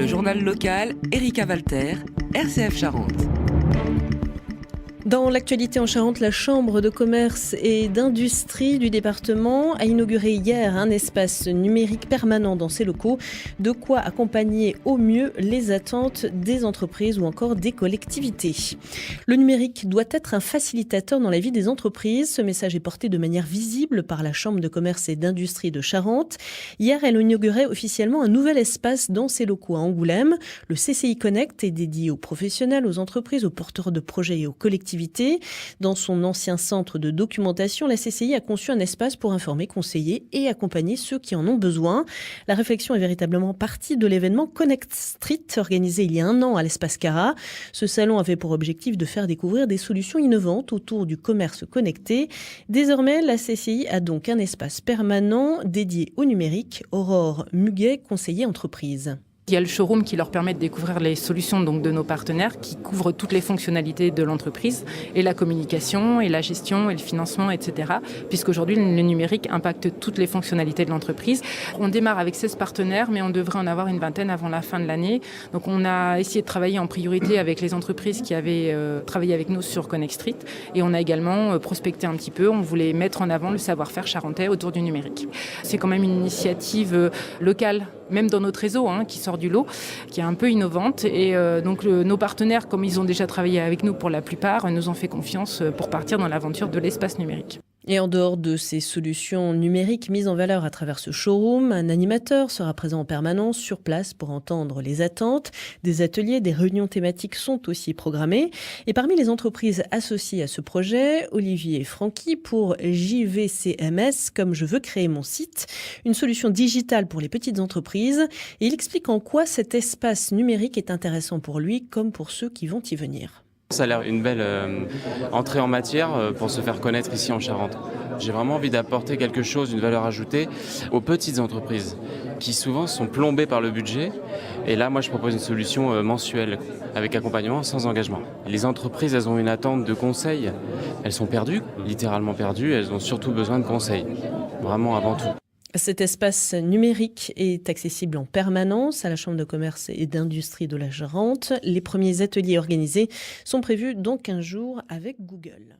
Le journal local, Erika Walter, RCF Charente. Dans l'actualité en Charente, la Chambre de commerce et d'industrie du département a inauguré hier un espace numérique permanent dans ses locaux, de quoi accompagner au mieux les attentes des entreprises ou encore des collectivités. Le numérique doit être un facilitateur dans la vie des entreprises. Ce message est porté de manière visible par la Chambre de commerce et d'industrie de Charente. Hier, elle inaugurait officiellement un nouvel espace dans ses locaux à Angoulême. Le CCI Connect est dédié aux professionnels, aux entreprises, aux porteurs de projets et aux collectivités. Dans son ancien centre de documentation, la CCI a conçu un espace pour informer, conseiller et accompagner ceux qui en ont besoin. La réflexion est véritablement partie de l'événement Connect Street, organisé il y a un an à l'espace Cara. Ce salon avait pour objectif de faire découvrir des solutions innovantes autour du commerce connecté. Désormais, la CCI a donc un espace permanent dédié au numérique. Aurore Muguet, conseiller entreprise. Il y a le showroom qui leur permet de découvrir les solutions donc, de nos partenaires qui couvrent toutes les fonctionnalités de l'entreprise et la communication et la gestion et le financement, etc. Puisqu'aujourd'hui, le numérique impacte toutes les fonctionnalités de l'entreprise. On démarre avec 16 partenaires, mais on devrait en avoir une vingtaine avant la fin de l'année. Donc on a essayé de travailler en priorité avec les entreprises qui avaient travaillé avec nous sur Connect Street. Et on a également prospecté un petit peu. On voulait mettre en avant le savoir-faire charentais autour du numérique. C'est quand même une initiative locale, même dans notre réseau, qui sort du lot, qui est un peu innovante. Et donc nos partenaires, comme ils ont déjà travaillé avec nous pour la plupart, nous ont fait confiance pour partir dans l'aventure de l'espace numérique. Et en dehors de ces solutions numériques mises en valeur à travers ce showroom, un animateur sera présent en permanence sur place pour entendre les attentes. Des ateliers, des réunions thématiques sont aussi programmés. Et parmi les entreprises associées à ce projet, Olivier Franqui pour JVCMS, comme je veux créer mon site, une solution digitale pour les petites entreprises. Et il explique en quoi cet espace numérique est intéressant pour lui comme pour ceux qui vont y venir. Ça a l'air une belle entrée en matière pour se faire connaître ici en Charente. J'ai vraiment envie d'apporter quelque chose, une valeur ajoutée aux petites entreprises qui souvent sont plombées par le budget. Et là, moi, je propose une solution mensuelle avec accompagnement sans engagement. Les entreprises, elles ont une attente de conseils. Elles sont perdues, littéralement perdues. Elles ont surtout besoin de conseils, vraiment avant tout. Cet espace numérique est accessible en permanence à la Chambre de commerce et d'industrie de la Charente. Les premiers ateliers organisés sont prévus dans 15 jours avec Google.